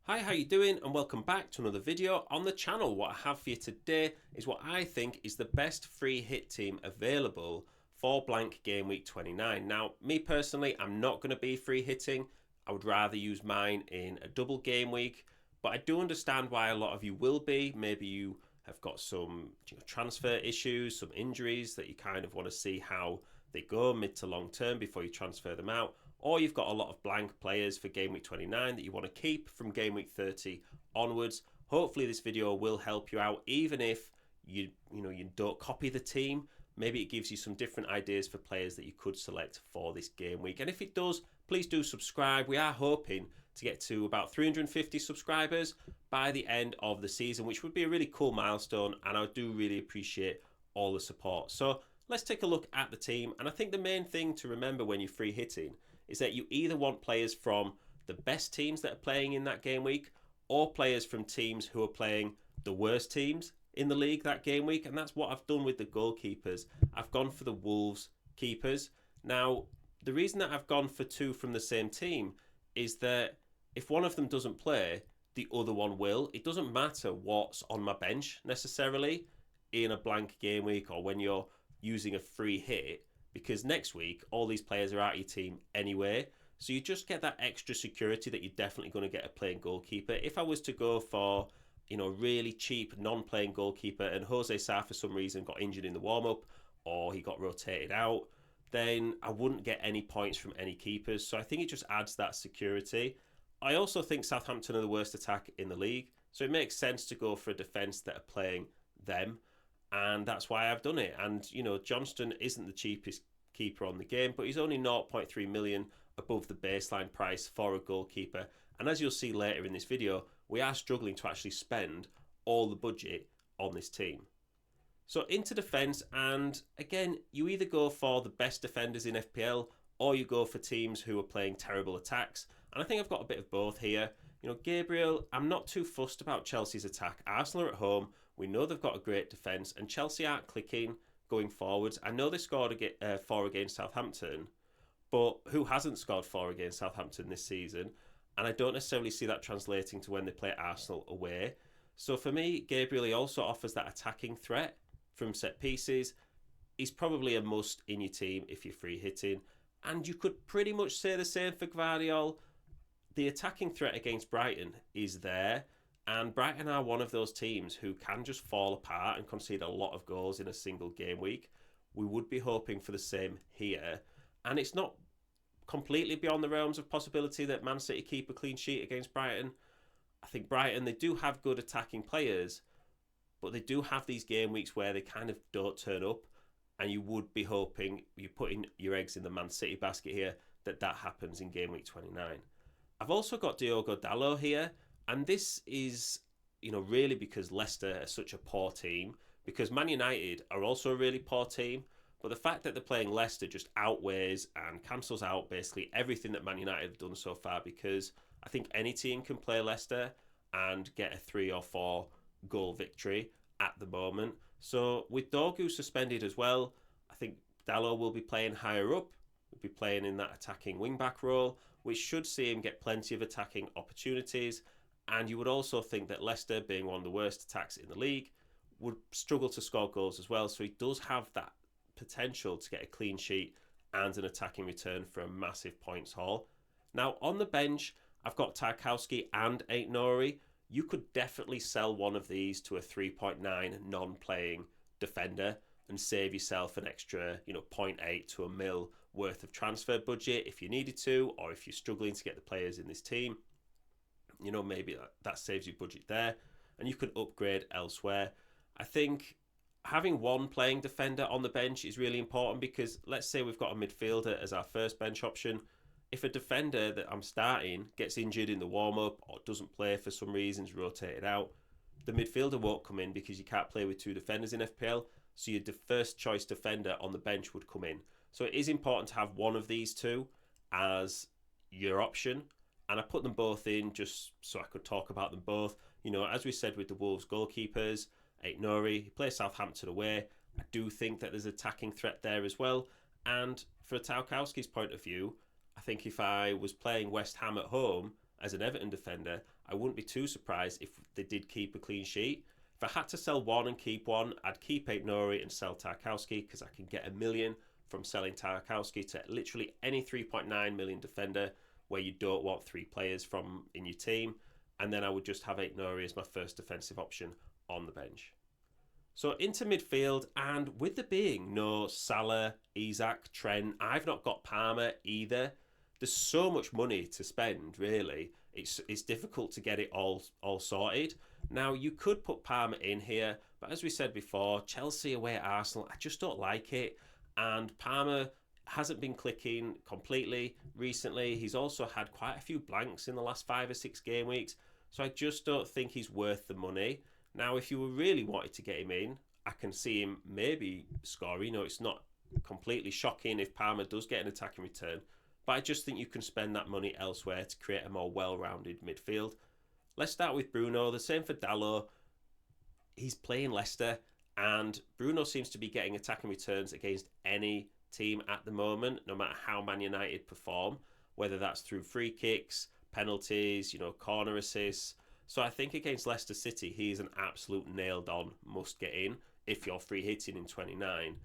Hi, how you doing? And welcome back to another video on the channel. What I have for you today is what I think is the best free hit team available for blank game week 29. Now, me personally, I'm not going to be free hitting. I would rather use mine in a double game week, but I do understand why a lot of you will be. Maybe you have got some transfer issues, some injuries that you kind of want to see how they go mid to long term before you transfer them out, or you've got a lot of blank players for game week 29 that you want to keep from game week 30 onwards. Hopefully this video will help you out, even if you don't copy the team. Maybe it gives you some different ideas for players that you could select for this game week. And if it does, please do subscribe. We are hoping to get to about 350 subscribers by the end of the season, which would be a really cool milestone, and I do really appreciate all the support. So let's take a look at the team. And I think the main thing to remember when you're free hitting is that you either want players from the best teams that are playing in that game week, or players from teams who are playing the worst teams in the league that game week. And that's what I've done with the goalkeepers. I've gone for the Wolves keepers. Now, the reason that I've gone for two from the same team is that if one of them doesn't play, the other one will. It doesn't matter what's on my bench necessarily in a blank game week or when you're using a free hit, because next week all these players are out of your team anyway. So you just get that extra security that you're definitely going to get a playing goalkeeper. If I was to go for really cheap non-playing goalkeeper and Jose Sa for some reason got injured in the warm-up or he got rotated out, then I wouldn't get any points from any keepers. So I think it just adds that security. I also think Southampton are the worst attack in the league, so it makes sense to go for a defence that are playing them, and that's why I've done it. And Johnston isn't the cheapest keeper on the game, but he's only 0.3 million above the baseline price for a goalkeeper. And as you'll see later in this video, we are struggling to actually spend all the budget on this team. So into defence, and again, you either go for the best defenders in FPL or you go for teams who are playing terrible attacks. And I think I've got a bit of both here. Gabriel, I'm not too fussed about Chelsea's attack. Arsenal are at home. We know they've got a great defence, and Chelsea aren't clicking going forwards. I know they scored 4 against Southampton, but who hasn't scored 4 against Southampton this season? And I don't necessarily see that translating to when they play Arsenal away. So for me, Gabriel, he also offers that attacking threat from set pieces. He's probably a must in your team if you're free hitting. And you could pretty much say the same for Gvardiol. The attacking threat against Brighton is there, and Brighton are one of those teams who can just fall apart and concede a lot of goals in a single game week. We would be hoping for the same here, and it's not completely beyond the realms of possibility that Man City keep a clean sheet against Brighton. I think Brighton, they do have good attacking players, but they do have these game weeks where they kind of don't turn up, and you would be hoping, you're putting your eggs in the Man City basket here, that happens in game week 29. I've also got Diogo Dalot here, and this is, really because Leicester are such a poor team, because Man United are also a really poor team, but the fact that they're playing Leicester just outweighs and cancels out basically everything that Man United have done so far, because I think any team can play Leicester and get a 3 or 4 goal victory at the moment. So with Dorgu suspended as well, I think Dalot will be playing higher up, will be playing in that attacking wing-back role, which should see him get plenty of attacking opportunities. And you would also think that Leicester, being one of the worst attacks in the league, would struggle to score goals as well. So he does have that potential to get a clean sheet and an attacking return for a massive points haul. Now, on the bench, I've got Tarkowski and Aït-Nouri. You could definitely sell one of these to a 3.9 non-playing defender and save yourself an extra, 0.8 to a mil worth of transfer budget if you needed to, or if you're struggling to get the players in this team. Maybe that saves you budget there, and you can upgrade elsewhere. I think having one playing defender on the bench is really important, because let's say we've got a midfielder as our first bench option. If a defender that I'm starting gets injured in the warm-up or doesn't play for some reasons, rotated out, the midfielder won't come in because you can't play with 2 defenders in FPL, so your first choice defender on the bench would come in. So it is important to have one of these two as your option, and I put them both in just so I could talk about them both. As we said with the Wolves goalkeepers, Aït-Nouri, he plays Southampton away. I do think that there's attacking threat there as well. And for Tarkowski's point of view, I think if I was playing West Ham at home as an Everton defender, I wouldn't be too surprised if they did keep a clean sheet. If I had to sell one and keep one, I'd keep Aït-Nouri and sell Tarkowski, because I can get $1 million from selling Tarkowski to literally any 3.9 million defender where you don't want 3 players from in your team. And then I would just have Aït-Nouri as my first defensive option on the bench. So into midfield, and with there being no Salah, Isak, Trent, I've not got Palmer either. There's so much money to spend, really. It's difficult to get it all sorted. Now, you could put Palmer in here, but as we said before, Chelsea away at Arsenal, I just don't like it. And Palmer hasn't been clicking completely recently. He's also had quite a few blanks in the last 5 or 6 game weeks, so I just don't think he's worth the money. Now, if you were really wanted to get him in, I can see him maybe scoring. It's not completely shocking if Palmer does get an attacking return, but I just think you can spend that money elsewhere to create a more well-rounded midfield. Let's start with Bruno. The same for Dalot. He's playing Leicester, and Bruno seems to be getting attacking returns against any team at the moment, no matter how Man United perform, whether that's through free kicks, penalties, corner assists. So I think against Leicester City, he's an absolute nailed-on must get in if you're free hitting in 29.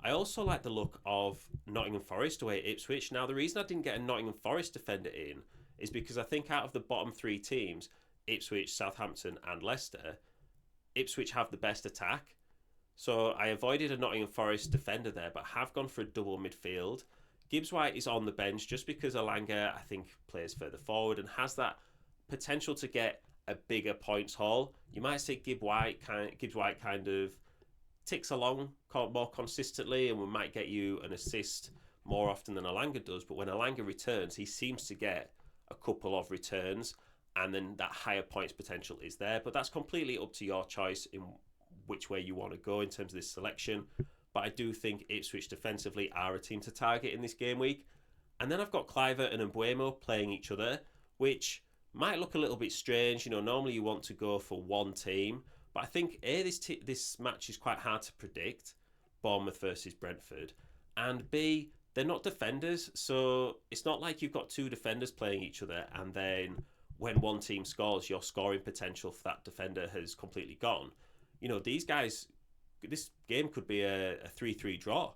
I also like the look of Nottingham Forest away at Ipswich. Now, the reason I didn't get a Nottingham Forest defender in is because I think out of the bottom 3 teams, Ipswich, Southampton and Leicester, Ipswich have the best attack. So I avoided a Nottingham Forest defender there, but have gone for a double midfield. Gibbs White is on the bench just because Elanga, I think, plays further forward and has that potential to get a bigger points haul. You might say Gibbs White kind of ticks along more consistently and we might get you an assist more often than Elanga does, but when Elanga returns, he seems to get a couple of returns and then that higher points potential is there. But that's completely up to your choice in which way you want to go in terms of this selection. But I do think Ipswich defensively are a team to target in this game week. And then I've got Kluivert and Mbeumo playing each other, which might look a little bit strange. Normally you want to go for one team, but I think A, this match is quite hard to predict, Bournemouth versus Brentford, and B, they're not defenders, so it's not like you've got 2 defenders playing each other and then when one team scores, your scoring potential for that defender has completely gone. These guys, this game could be a 3-3 draw,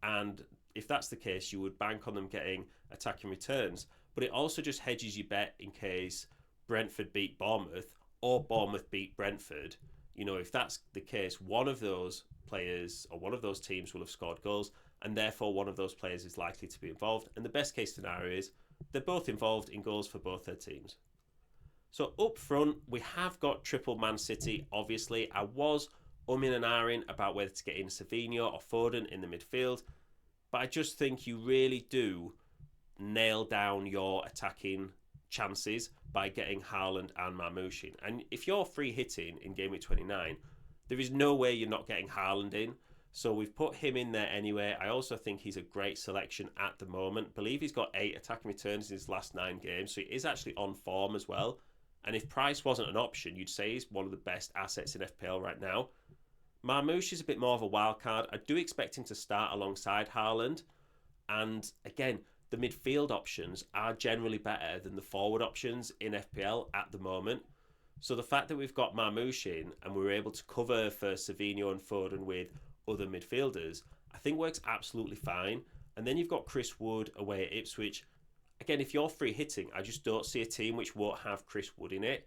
and if that's the case, you would bank on them getting attacking returns. But it also just hedges your bet in case Brentford beat Bournemouth or Bournemouth beat Brentford. If that's the case, one of those players or one of those teams will have scored goals, and therefore one of those players is likely to be involved. And the best case scenario is they're both involved in goals for both their teams. So up front, we have got triple Man City, obviously. I was umming and ahhing about whether to get in Savinho or Foden in the midfield, but I just think you really do nail down your attacking chances by getting Haaland and Marmoush in. And if you're free hitting in Game Week 29, there is no way you're not getting Haaland in. So we've put him in there anyway. I also think he's a great selection at the moment. I believe he's got 8 attacking returns in his last 9 games, so he is actually on form as well. And if price wasn't an option, you'd say he's one of the best assets in FPL right now. Marmoush is a bit more of a wild card. I do expect him to start alongside Haaland. And again, the midfield options are generally better than the forward options in FPL at the moment. So the fact that we've got Marmoush in and we're able to cover for Savinho and Foden with other midfielders, I think works absolutely fine. And then you've got Chris Wood away at Ipswich. Again, if you're free hitting, I just don't see a team which won't have Chris Wood in it.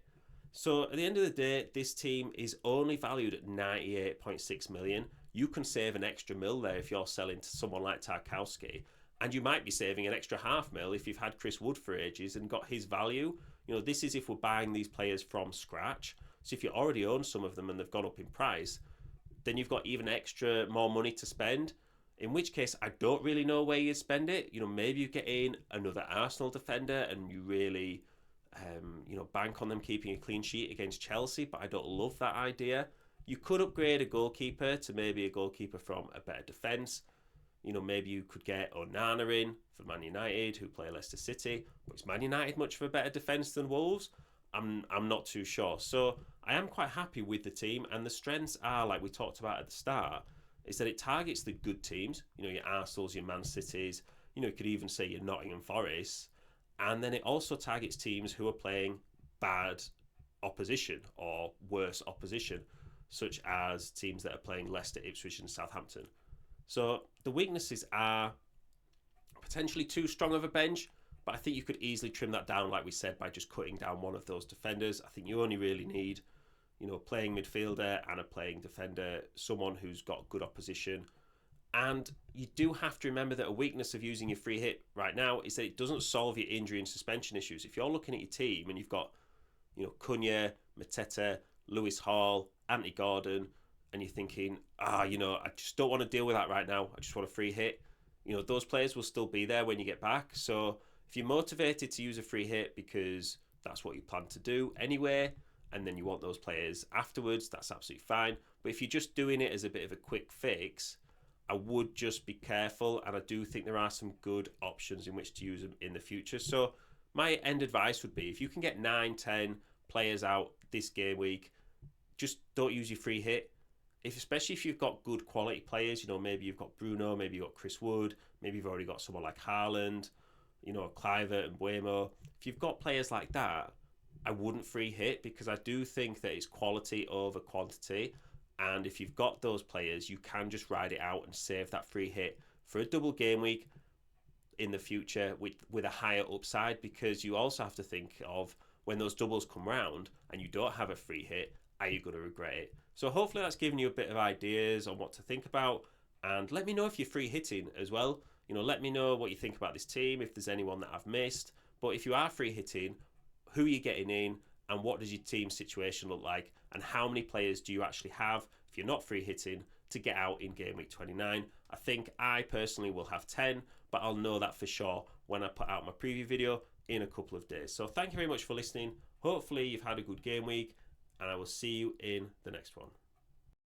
So at the end of the day, this team is only valued at 98.6 million. You can save an extra mil there if you're selling to someone like Tarkowski. And you might be saving an extra $500,000 if you've had Chris Wood for ages and got his value. This is if we're buying these players from scratch. So if you already own some of them and they've gone up in price, then you've got even extra more money to spend. In which case, I don't really know where you spend it. Maybe you get in another Arsenal defender and you really, bank on them keeping a clean sheet against Chelsea. But I don't love that idea. You could upgrade a goalkeeper to maybe a goalkeeper from a better defence. Maybe you could get Onana in for Man United, who play Leicester City. But is Man United much of a better defence than Wolves? I'm not too sure. So I am quite happy with the team. And the strengths are, like we talked about at the start, is that it targets the good teams. Your Arsenals, your Man Cities. You could even say your Nottingham Forest. And then it also targets teams who are playing bad opposition or worse opposition, such as teams that are playing Leicester, Ipswich, and Southampton. So the weaknesses are potentially too strong of a bench, but I think you could easily trim that down, like we said, by just cutting down one of those defenders. I think you only really need, playing midfielder and a playing defender, someone who's got good opposition. And you do have to remember that a weakness of using your free hit right now is that it doesn't solve your injury and suspension issues. If you're looking at your team and you've got, Cunha, Mateta, Lewis Hall, Anthony Gordon, and you're thinking, I just don't want to deal with that right now. I just want a free hit. Those players will still be there when you get back. So if you're motivated to use a free hit because that's what you plan to do anyway, and then you want those players afterwards, that's absolutely fine. But if you're just doing it as a bit of a quick fix, I would just be careful, and I do think there are some good options in which to use them in the future. So my end advice would be, if you can get 9-10 players out this game week, just don't use your free hit. Especially if you've got good quality players, maybe you've got Bruno, maybe you've got Chris Wood, maybe you've already got someone like Haaland, Clivert and Buemo. If you've got players like that, I wouldn't free hit, because I do think that it's quality over quantity. And if you've got those players, you can just ride it out and save that free hit for a double game week in the future with a higher upside, because you also have to think of when those doubles come round and you don't have a free hit, are you going to regret it? So hopefully that's given you a bit of ideas on what to think about. And let me know if you're free hitting as well. Let me know what you think about this team, if there's anyone that I've missed. But if you are free hitting, who are you getting in, and what does your team situation look like, and how many players do you actually have if you're not free hitting to get out in game week 29? I think I personally will have 10, but I'll know that for sure when I put out my preview video in a couple of days. So thank you very much for listening. Hopefully you've had a good game week, and I will see you in the next one.